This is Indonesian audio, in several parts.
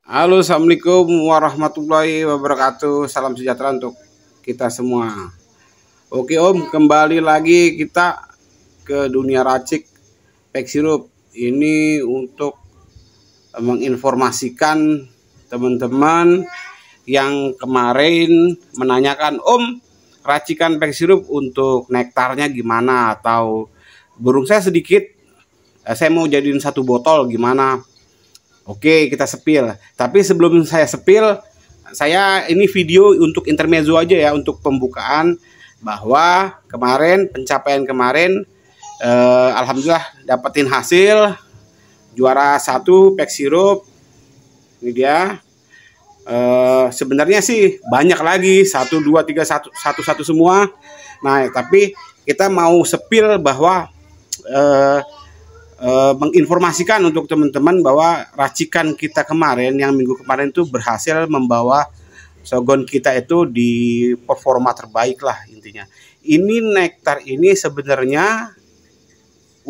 Halo, assalamualaikum warahmatullahi wabarakatuh. Salam sejahtera untuk kita semua. Oke Om, kembali lagi kita ke dunia racik pack sirup. Ini untuk menginformasikan teman-teman yang kemarin menanyakan, Om, racikan pack sirup untuk nektarnya gimana, atau burung saya sedikit, saya mau jadiin satu botol gimana. Oke, kita sepil. Tapi sebelum saya sepil, saya ini video untuk intermezzo aja ya, untuk pembukaan bahwa kemarin pencapaian kemarin, alhamdulillah dapetin hasil juara 1 pack sirup. Ini dia. Sebenarnya sih banyak lagi, 1, 2, 3, 1 semua. Nah, tapi kita mau sepil bahwa menginformasikan untuk teman-teman bahwa racikan kita kemarin, yang minggu kemarin itu berhasil membawa Shogun kita itu di performa terbaik lah intinya. Ini nektar ini sebenarnya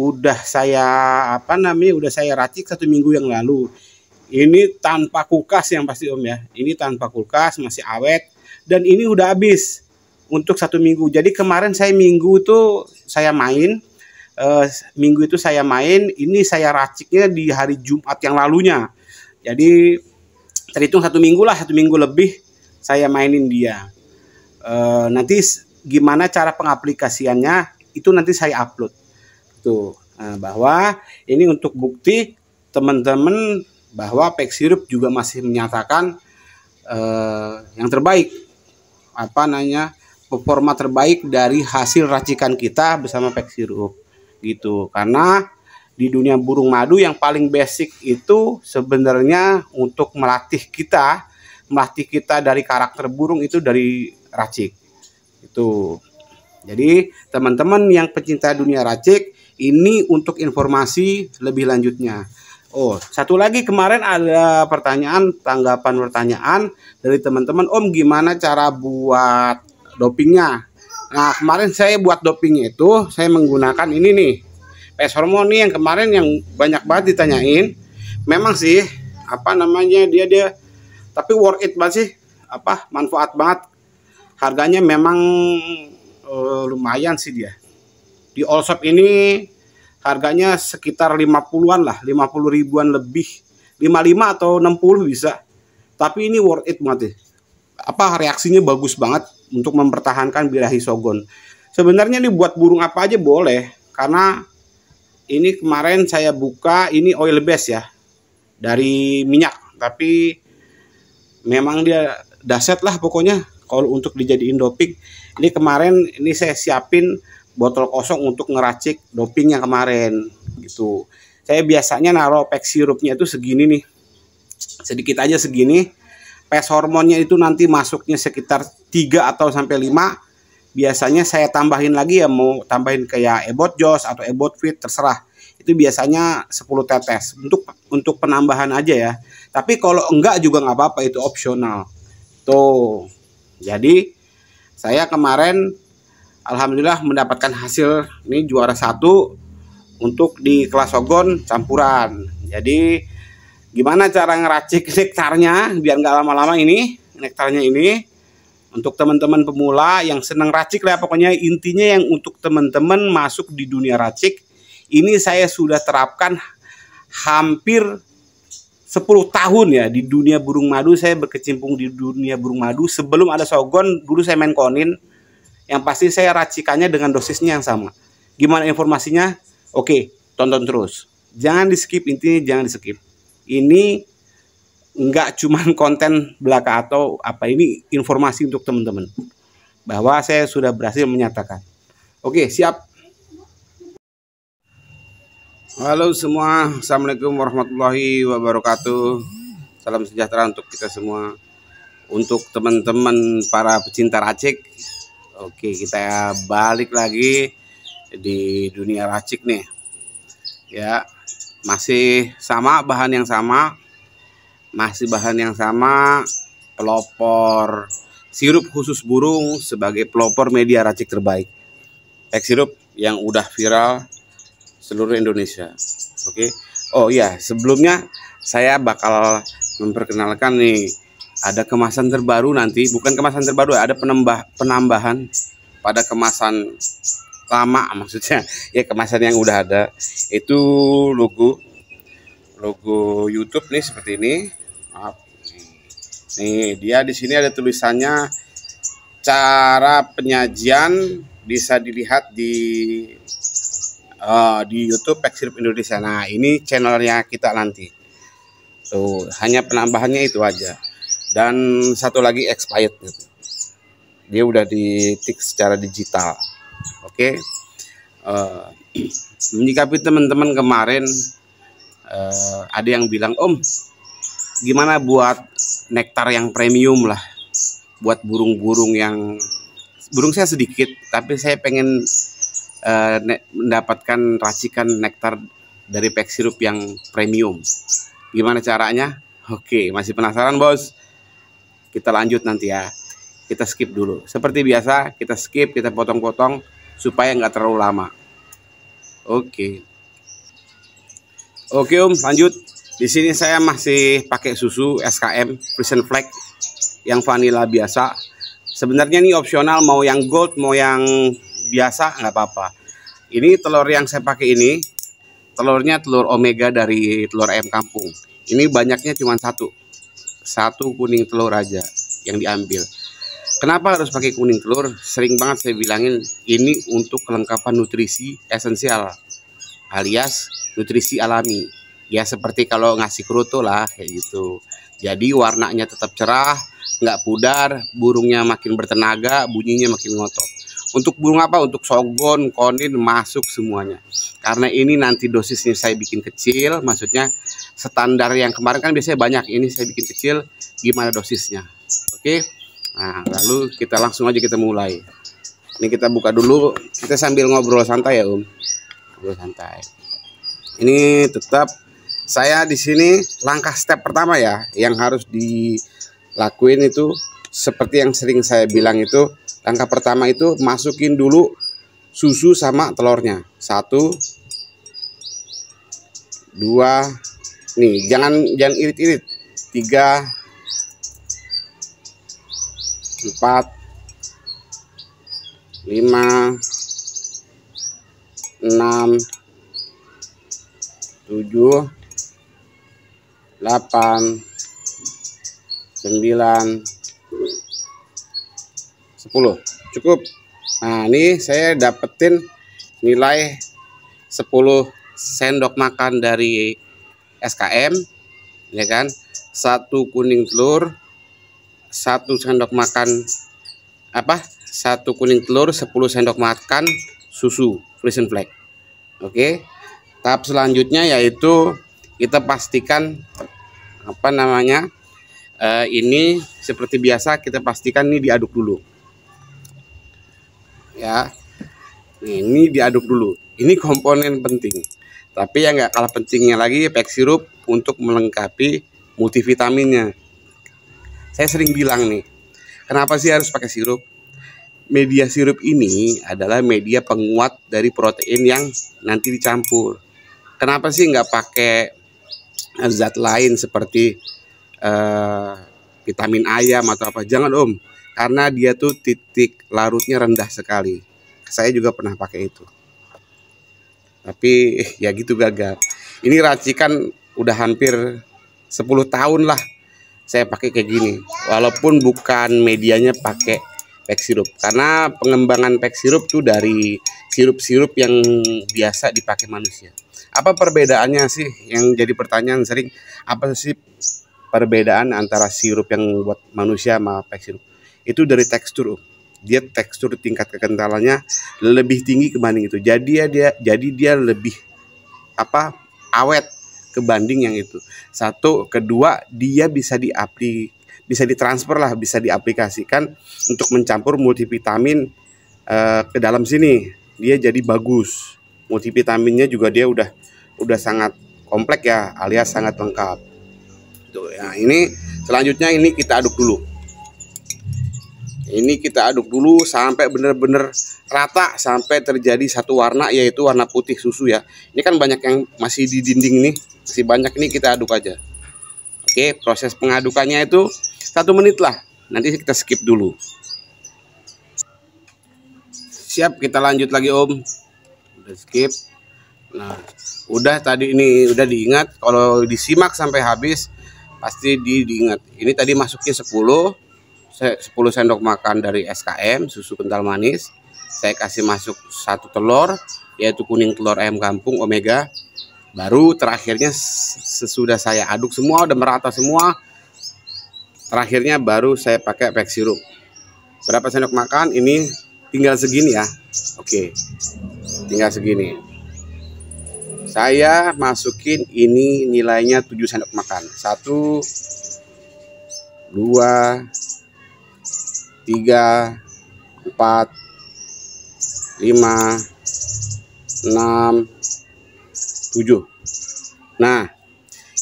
udah saya udah saya racik 1 minggu yang lalu. Ini tanpa kulkas yang pasti Om ya. Ini tanpa kulkas, masih awet, dan ini udah habis untuk 1 minggu. Jadi kemarin saya minggu itu saya main. Minggu itu saya main, ini saya raciknya di hari Jumat yang lalunya. Jadi terhitung 1 minggu lah, 1 minggu lebih saya mainin dia. Nanti gimana cara pengaplikasiannya itu nanti saya upload. Tuh, bahwa ini untuk bukti teman-teman bahwa pack sirup juga masih menyatakan yang terbaik, performa terbaik dari hasil racikan kita bersama pack sirup. Gitu, karena di dunia burung madu yang paling basic itu sebenarnya untuk melatih kita dari karakter burung itu dari racik itu. Jadi teman-teman yang pecinta dunia racik, ini untuk informasi lebih lanjutnya. Oh, satu lagi, kemarin ada tanggapan dari teman-teman, Om, gimana cara buat dopingnya? Nah, kemarin saya buat dopingnya itu saya menggunakan ini nih, PS Hormone nih, yang kemarin yang banyak banget ditanyain. Memang sih dia tapi worth it banget sih, manfaat banget. Harganya memang lumayan sih dia. Di All Shop ini harganya sekitar 50-an lah, 50 ribuan lebih, 55 atau 60 bisa. Tapi ini worth it banget. Reaksinya bagus banget untuk mempertahankan birahi Shogun. Sebenarnya ini buat burung apa aja boleh, karena ini kemarin saya buka, ini oil base ya, dari minyak, tapi memang dia dahsyat lah pokoknya kalau untuk dijadiin doping. Ini kemarin ini saya siapin botol kosong untuk ngeracik dopingnya kemarin gitu. Saya biasanya naruh pack sirupnya itu segini nih, sedikit aja segini. PS hormonnya itu nanti masuknya sekitar 3 atau sampai 5. Biasanya saya tambahin lagi ya, mau tambahin kayak Ebot Joss atau Ebot Fit, terserah. Itu biasanya 10 tetes untuk penambahan aja ya. Tapi kalau enggak juga nggak apa-apa, itu opsional. Tuh. Jadi saya kemarin alhamdulillah mendapatkan hasil ini juara 1 untuk di kelas Shogun campuran. Jadi gimana cara ngeracik nektarnya biar nggak lama-lama ini nektarnya ini, untuk teman-teman pemula yang senang racik lah pokoknya. Intinya yang untuk teman-teman masuk di dunia racik ini saya sudah terapkan hampir 10 tahun ya di dunia burung madu. Saya berkecimpung di dunia burung madu sebelum ada Shogun. Dulu saya main konin, yang pasti saya racikannya dengan dosisnya yang sama. Gimana informasinya? Oke, tonton terus, jangan di skip, intinya jangan di skip. Ini enggak cuman konten belaka atau ini informasi untuk teman-teman bahwa saya sudah berhasil menyatakan. Oke, siap. Halo semua, assalamualaikum warahmatullahi wabarakatuh. Salam sejahtera untuk kita semua. Untuk teman-teman para pecinta racik, oke, kita balik lagi di dunia racik nih ya. Masih sama, bahan yang sama, pelopor sirup khusus burung sebagai pelopor media racik terbaik, pack sirup yang udah viral seluruh Indonesia. Oke. Oh iya, sebelumnya saya bakal memperkenalkan nih, ada kemasan terbaru nanti, bukan kemasan terbaru, ada penambahan pada kemasan lama, maksudnya ya kemasan yang udah ada. Itu logo YouTube nih seperti ini. Maaf. Nih, dia di sini ada tulisannya cara penyajian, bisa dilihat di YouTube Pack Sirup Indonesia. Nah, ini channelnya kita nanti. Tuh, hanya penambahannya itu aja. Dan satu lagi expired gitu. Dia udah di-tick secara digital. Oke. Menyikapi teman-teman kemarin ada yang bilang, "Om, gimana buat nektar yang premium lah, buat burung-burung yang burung saya sedikit, tapi saya pengen mendapatkan racikan nektar dari Pack Sirup yang premium. Gimana caranya?" Oke, masih penasaran bos? Kita lanjut nanti ya. Kita skip dulu. Seperti biasa, kita skip, kita potong-potong supaya nggak terlalu lama. Oke, Om, lanjut. Di sini saya masih pakai susu SKM Frisian Flag yang vanilla biasa. Sebenarnya ini opsional, mau yang gold mau yang biasa nggak apa-apa. Ini telur yang saya pakai ini, telurnya telur omega dari telur ayam kampung. Ini banyaknya cuma satu kuning telur aja yang diambil. Kenapa harus pakai kuning telur? Sering banget saya bilangin, ini untuk kelengkapan nutrisi esensial alias nutrisi alami. Ya seperti kalau ngasih kroto lah kayak gitu. Jadi warnanya tetap cerah, nggak pudar, burungnya makin bertenaga, bunyinya makin ngotot. Untuk burung apa? Untuk sogon, konin, masuk semuanya. Karena ini nanti dosisnya saya bikin kecil, maksudnya standar yang kemarin kan biasanya banyak, ini saya bikin kecil. Gimana dosisnya? Oke. Nah, lalu kita langsung aja kita mulai. Ini kita buka dulu, kita sambil ngobrol santai ya Om. Ngobrol santai. Ini tetap saya di sini langkah step pertama ya, yang harus dilakuin itu seperti yang sering saya bilang itu, langkah pertama itu masukin dulu susu sama telurnya. 1, 2, nih jangan irit-irit. 3, 4, 5, 6, 7, 8, 9, 10. Cukup. Nah, ini saya dapetin nilai 10 sendok makan dari SKM, ya kan? 1 kuning telur, 1 sendok makan 1 kuning telur, 10 sendok makan susu Frisian Flag. Oke. Tahap selanjutnya yaitu kita pastikan ini seperti biasa, kita pastikan ini diaduk dulu. Ya. Ini diaduk dulu. Ini komponen penting. Tapi yang nggak kalah pentingnya lagi Pack Sirup untuk melengkapi multivitaminnya. Saya sering bilang nih, kenapa sih harus pakai sirup? Media sirup ini adalah media penguat dari protein yang nanti dicampur. Kenapa sih nggak pakai zat lain seperti vitamin ayam atau apa? Jangan Om, karena dia tuh titik larutnya rendah sekali. Saya juga pernah pakai itu, tapi ya gitu gagal. Ini racikan udah hampir 10 tahun lah saya pakai kayak gini, walaupun bukan medianya pakai Pack Sirup, karena pengembangan Pack Sirup tuh dari sirup-sirup yang biasa dipakai manusia. Apa perbedaannya sih? Yang jadi pertanyaan sering, apa sih perbedaan antara sirup yang buat manusia sama Pack Sirup? Itu dari tekstur. Dia tekstur tingkat kekentalannya lebih tinggi kebanding itu. Jadi dia lebih awet kebanding yang itu. 1, kedua dia bisa ditransfer lah, bisa diaplikasikan untuk mencampur multivitamin ke dalam sini. Dia jadi bagus. Multivitaminnya juga dia udah sangat kompleks ya, alias sangat lengkap. Tuh ya, ini selanjutnya ini kita aduk dulu. Ini kita aduk dulu sampai benar-benar rata, sampai terjadi satu warna, yaitu warna putih susu ya. Ini kan banyak yang masih di dinding nih, masih banyak, ini kita aduk aja. Oke. Oke, proses pengadukannya itu 1 menit lah. Nanti kita skip dulu. Siap, kita lanjut lagi Om. Udah skip. Nah, udah tadi ini udah diingat, kalau disimak sampai habis pasti diingat. Ini tadi masuknya 10 sendok makan dari SKM susu kental manis. Saya kasih masuk 1 telur, yaitu kuning telur ayam kampung Omega. Baru terakhirnya sesudah saya aduk semua udah merata semua, terakhirnya baru saya pakai pack sirup. Berapa sendok makan? Ini tinggal segini ya. Oke, tinggal segini. Saya masukin ini nilainya 7 sendok makan. 1, 2, 3, 4, 5, 6, 7. Nah,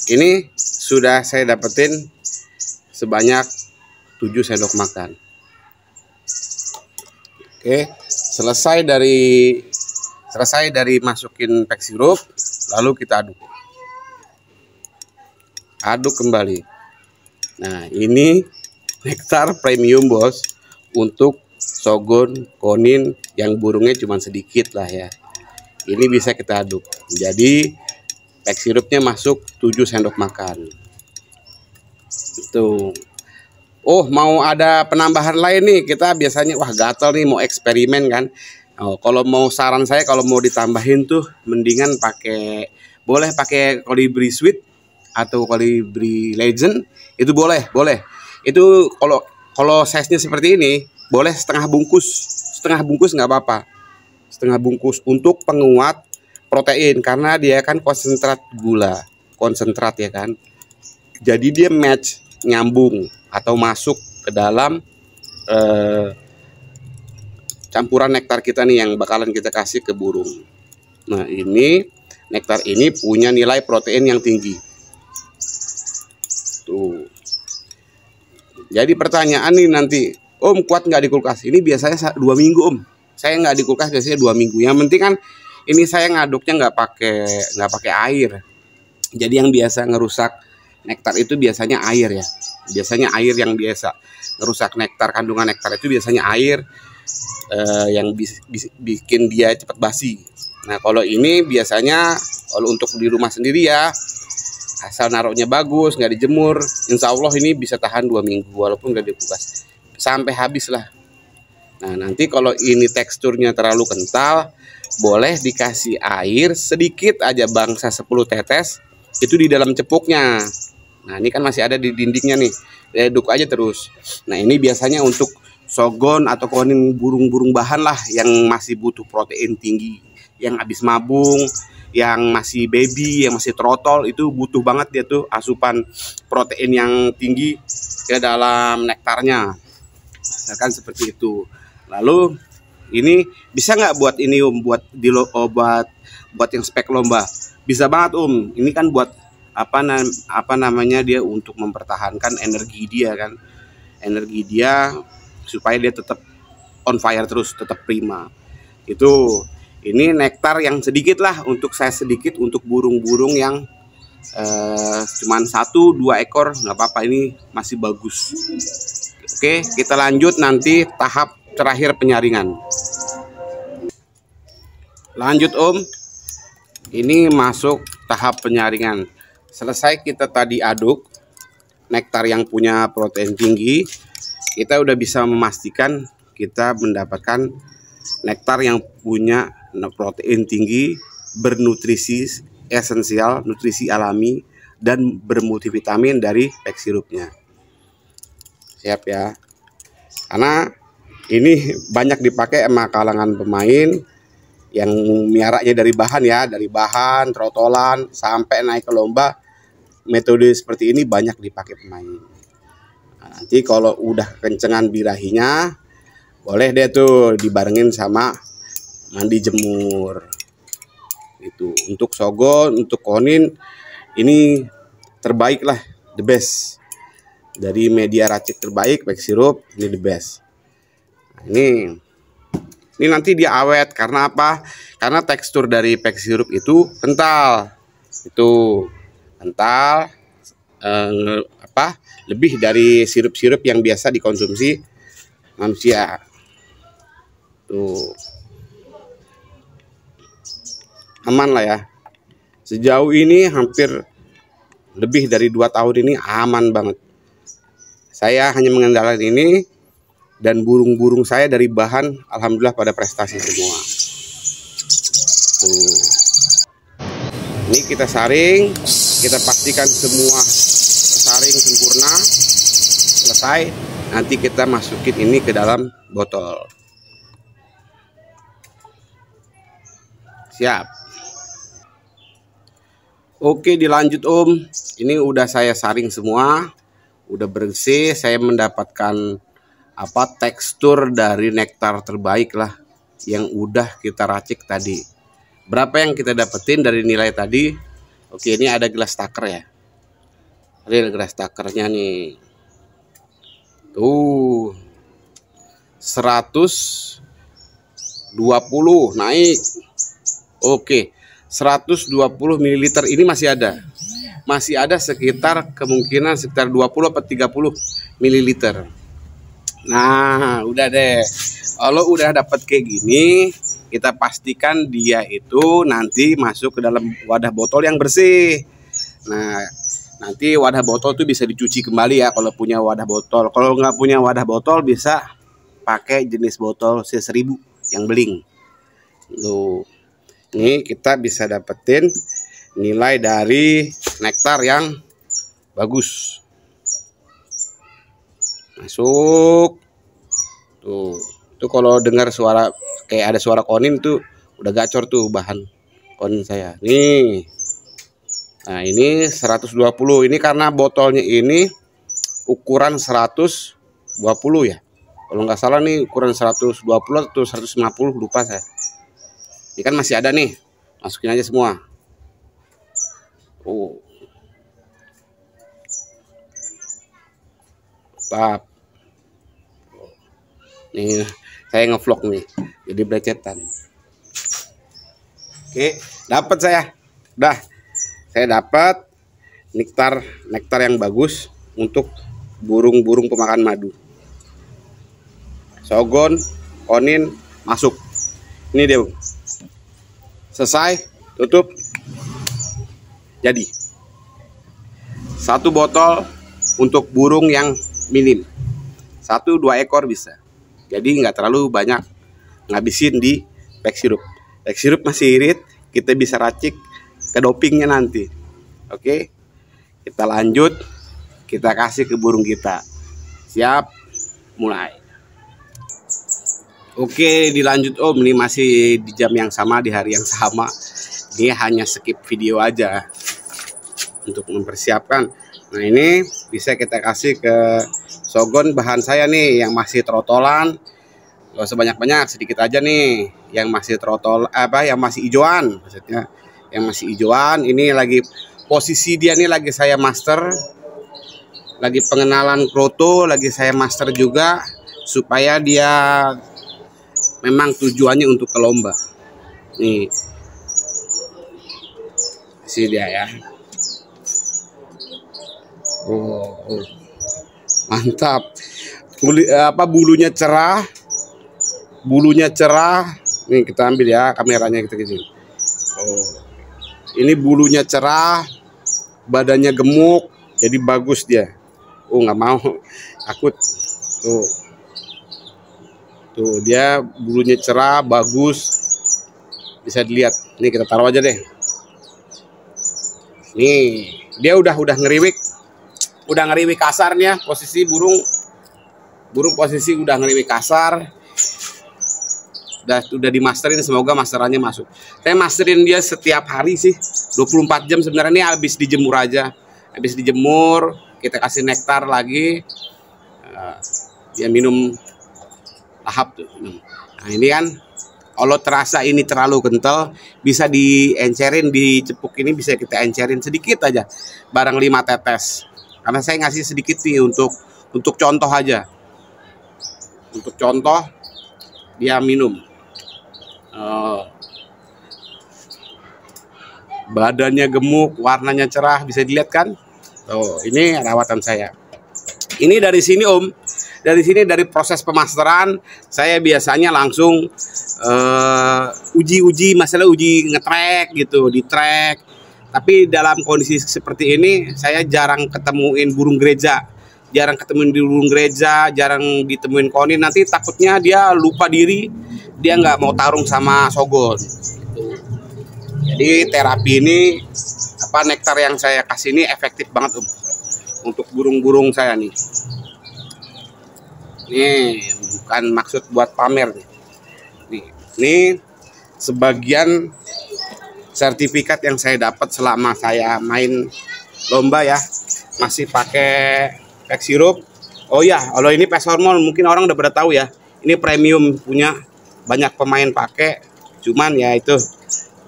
ini sudah saya dapetin sebanyak 7 sendok makan. Oke, selesai dari masukin pack sirup, lalu kita aduk kembali. Nah, ini nektar premium bos, untuk Shogun Konin yang burungnya cuma sedikit lah ya. Ini bisa kita aduk. Jadi pack sirupnya masuk 7 sendok makan. Tuh. Oh, mau ada penambahan lain nih. Kita biasanya wah gatel nih mau eksperimen kan. Oh, kalau mau saran saya kalau mau ditambahin tuh mendingan boleh pakai Colibri Sweet atau Colibri Legend, itu boleh. Itu kalau size-nya seperti ini boleh setengah bungkus nggak apa-apa. Setengah bungkus untuk penguat protein, karena dia kan konsentrat ya kan. Jadi dia nyambung atau masuk ke dalam campuran nektar kita nih yang bakalan kita kasih ke burung. Nah, ini nektar ini punya nilai protein yang tinggi. Tuh. Jadi pertanyaan nih nanti, Om kuat nggak di kulkas? Ini biasanya 2 minggu Om. Saya nggak di kulkas biasanya 2 minggu. Yang penting kan ini saya ngaduknya nggak pakai air. Jadi yang biasa ngerusak nektar itu biasanya air ya. Biasanya air yang biasa ngerusak nektar, kandungan nektar itu biasanya air yang bikin dia cepat basi. Nah, kalau ini biasanya kalau untuk di rumah sendiri ya, asal naruhnya bagus, nggak dijemur, insya Allah ini bisa tahan 2 minggu walaupun nggak di kulkas sampai habis lah. Nah, nanti kalau ini teksturnya terlalu kental, boleh dikasih air sedikit aja, bangsa 10 tetes itu di dalam cepuknya. Nah, ini kan masih ada di dindingnya nih, diaduk aja terus. Nah, ini biasanya untuk Shogun atau Konin burung-burung bahan lah yang masih butuh protein tinggi, yang habis mabung, yang masih baby, yang masih trotol, itu butuh banget dia tuh asupan protein yang tinggi ke dalam nektarnya. Misalkan seperti itu. Lalu ini bisa nggak buat ini buat yang spek lomba? Bisa banget Ini kan buat apa namanya dia untuk mempertahankan energi dia kan, energi dia supaya dia tetap on fire terus, tetap prima. Ini nektar yang sedikit lah, untuk saya sedikit, untuk burung-burung yang cuman 1-2 ekor nggak apa-apa, ini masih bagus. Oke, kita lanjut nanti tahap terakhir penyaringan. Lanjut ini masuk tahap penyaringan. Selesai kita tadi aduk nektar yang punya protein tinggi, kita udah bisa memastikan kita mendapatkan nektar yang punya protein tinggi, bernutrisi esensial, nutrisi alami, dan bermultivitamin dari pack sirupnya. Siap ya, karena ini banyak dipakai sama kalangan pemain yang miaranya dari bahan trotolan sampai naik ke lomba. Metode seperti ini banyak dipakai pemain. Nah, nanti kalau udah kencengan birahinya, boleh deh tuh dibarengin sama mandi jemur. Itu untuk Shogun, untuk Konin ini terbaik lah, the best. Dari media racik terbaik, pack sirup ini the best. Nah, ini nanti dia awet karena apa? Karena tekstur dari pack sirup itu kental. Itu kental, lebih dari sirup-sirup yang biasa dikonsumsi manusia. Tuh. Aman lah ya. Sejauh ini hampir lebih dari 2 tahun ini aman banget. Saya hanya mengandalkan ini, dan burung-burung saya dari bahan alhamdulillah pada prestasi semua. Tuh. Ini kita saring, kita pastikan semua saring sempurna, selesai. Nanti kita masukin ini ke dalam botol. Siap. Oke, dilanjut Om. Ini udah saya saring semua, udah bersih. Saya mendapatkan tekstur dari nektar terbaik lah yang udah kita racik tadi. Berapa yang kita dapetin dari nilai tadi? Oke, ini ada gelas taker ya. Real gelas takernya nih. Tuh. 120 naik. Oke. 120 ml ini masih ada. Masih ada sekitar kemungkinan sekitar 20 atau 30 ml. Nah, udah deh. Kalau udah dapat kayak gini, kita pastikan dia itu nanti masuk ke dalam wadah botol yang bersih. Nah, nanti wadah botol itu bisa dicuci kembali ya kalau punya wadah botol. Kalau nggak punya wadah botol bisa pakai jenis botol C1000 yang beling. Tuh. Ini kita bisa dapetin nilai dari nektar yang bagus. Masuk. Tuh. Itu kalau dengar suara kayak ada suara konin tuh udah gacor tuh bahan konin saya. Nih. Nah, ini 120. Ini karena botolnya ini ukuran 120 ya. Kalau nggak salah nih ukuran 120 atau 150, lupa saya. Ini kan masih ada nih. Masukin aja semua. Oh. Tap. Nih, saya ngevlog nih. Jadi belecetan. Oke, dapat saya. Udah. Saya dapat nektar yang bagus untuk burung-burung pemakan madu. Sogon, konin masuk. Ini dia. Selesai, tutup. Jadi 1 botol untuk burung yang minim. 1-2 ekor bisa. Jadi nggak terlalu banyak ngabisin di pack sirup. Pack sirup masih irit, kita bisa racik ke dopingnya nanti. Oke, kita lanjut, kita kasih ke burung kita. Siap, mulai. Oke, dilanjut Om. Ini masih di jam yang sama, di hari yang sama. Ini hanya skip video aja untuk mempersiapkan. Nah, ini bisa kita kasih ke sogon bahan saya nih yang masih trotolan. Gak usah banyak-banyak, sedikit aja nih yang masih trotol, yang masih hijauan maksudnya. Yang masih hijauan, ini lagi posisi dia nih lagi saya master, lagi pengenalan kroto, lagi saya master juga supaya dia memang tujuannya untuk ke lomba. Nih, sih dia ya. Oh, mantap. Bulunya cerah, Nih kita ambil ya kameranya, kita gini. Oh. Ini bulunya cerah, badannya gemuk, jadi bagus dia. Oh, nggak mau, takut. Tuh dia bulunya cerah, bagus, bisa dilihat. Nih kita taruh aja deh. Nih dia udah ngeriwik kasarnya. Posisi burung posisi udah ngeriwik kasar. Udah dimasterin, semoga masterannya masuk. Saya masterin dia setiap hari sih, 24 jam sebenarnya. Ini habis dijemur aja. Habis dijemur, kita kasih nektar lagi. Dia minum lahap tuh. Nah, ini kan kalau terasa ini terlalu kental, bisa diencerin di cepuk ini, bisa kita encerin sedikit aja. Barang 5 tetes. Karena saya ngasih sedikit nih untuk contoh aja. Untuk contoh dia minum. Badannya gemuk, warnanya cerah, bisa dilihat kan? Tuh, ini rawatan saya. Ini dari sini Om, dari proses pemasteran saya biasanya langsung uji masalah uji ngetrek gitu, di track. Tapi dalam kondisi seperti ini saya jarang ketemuin burung gereja, jarang ditemuin konin. Nanti takutnya dia lupa diri, dia nggak mau tarung sama sogon. Jadi terapi ini nektar yang saya kasih ini efektif banget Om untuk burung-burung saya nih. Nih bukan maksud buat pamer nih. Ini sebagian sertifikat yang saya dapat selama saya main lomba ya, masih pakai pack sirup. Oh ya, kalau ini pes hormon mungkin orang udah pada tahu ya. Ini premium punya banyak pemain pakai, cuman ya itu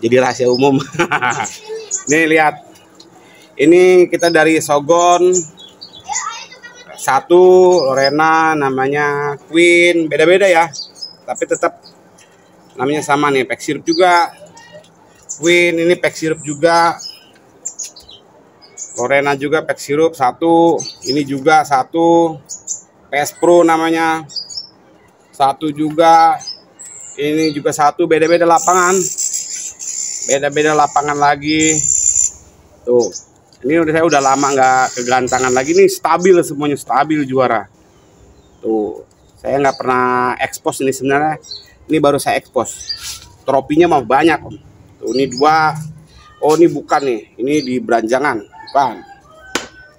jadi rahasia umum. Nih lihat, ini kita dari Sogon satu, Lorena namanya Queen, beda-beda ya, tapi tetap namanya sama nih. Pack sirup juga Queen, ini pack sirup juga. Lorena juga pack sirup satu, ini juga satu. PS Pro namanya satu juga, ini juga satu. Beda-beda lapangan, lagi. Tuh, ini saya udah lama nggak kegantangan lagi nih, stabil semuanya, stabil juara. Tuh, saya nggak pernah expose ini sebenarnya. Ini baru saya expose. Tropinya mah banyak Om. Tuh, ini dua. Oh ini bukan nih, ini di beranjangan, bukan.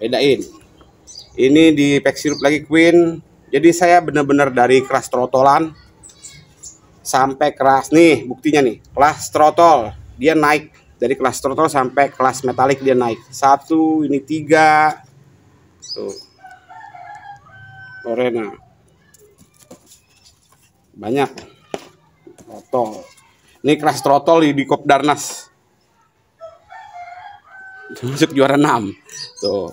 Bedain. Ini di pack sirup lagi Queen. Jadi saya benar-benar dari kelas trotolan sampai kelas nih, buktinya nih, kelas trotol dia naik, dari kelas trotol sampai kelas metalik dia naik. Satu, ini tiga. Tuh. Lorena. Banyak. Trotol. Ini kelas trotol di Kopdarnas. Masuk juara 6. Tuh.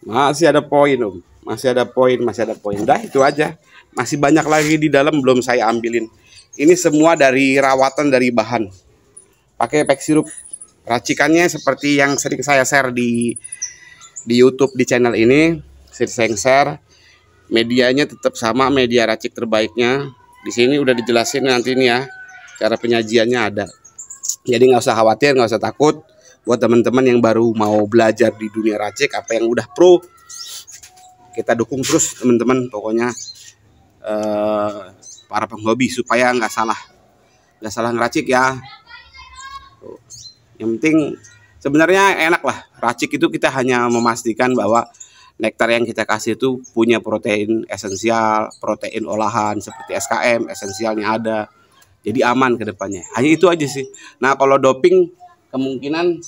Masih ada poin Om. Masih ada poin. Udah itu aja. Masih banyak lagi di dalam belum saya ambilin. Ini semua dari rawatan, dari bahan. Pakai pack sirup. Racikannya seperti yang sering saya share di YouTube di channel ini. Sering share. Medianya tetap sama, media racik terbaiknya. Di sini udah dijelasin nanti nih ya. Cara penyajiannya ada. Jadi nggak usah khawatir, nggak usah takut. Buat teman-teman yang baru mau belajar di dunia racik, apa yang udah pro, kita dukung terus teman-teman. Pokoknya para penghobi supaya nggak salah ngeracik ya. Tuh. Yang penting sebenarnya enak lah. Racik itu kita hanya memastikan bahwa nektar yang kita kasih itu punya protein esensial, protein olahan seperti SKM, esensialnya ada. Jadi aman ke depannya. Hanya itu aja sih. Nah kalau doping kemungkinan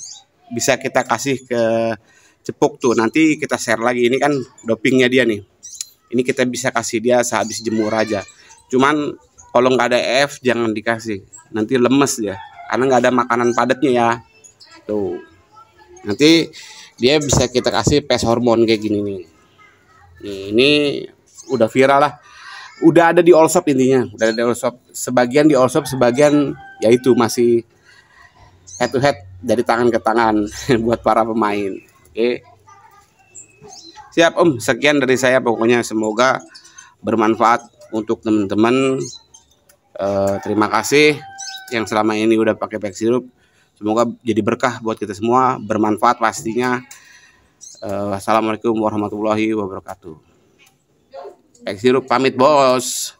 bisa kita kasih ke cepuk tuh. Nanti kita share lagi. Ini kan dopingnya dia nih. Ini kita bisa kasih dia sehabis jemur aja. Cuman kalau nggak ada EF jangan dikasih. Nanti lemes ya. Karena nggak ada makanan padatnya ya. Tuh. Nanti dia bisa kita kasih pes hormon kayak gini nih. Ini udah viral lah. Udah ada di all shop intinya. Udah ada di all shop. Sebagian di all shop, sebagian yaitu masih head to head dari tangan ke tangan buat para pemain. Oke. Siap Om, sekian dari saya, pokoknya semoga bermanfaat untuk teman-teman. Terima kasih yang selama ini udah pakai pack sirup. Semoga jadi berkah buat kita semua, bermanfaat pastinya. Assalamualaikum warahmatullahi wabarakatuh. Pack sirup pamit bos.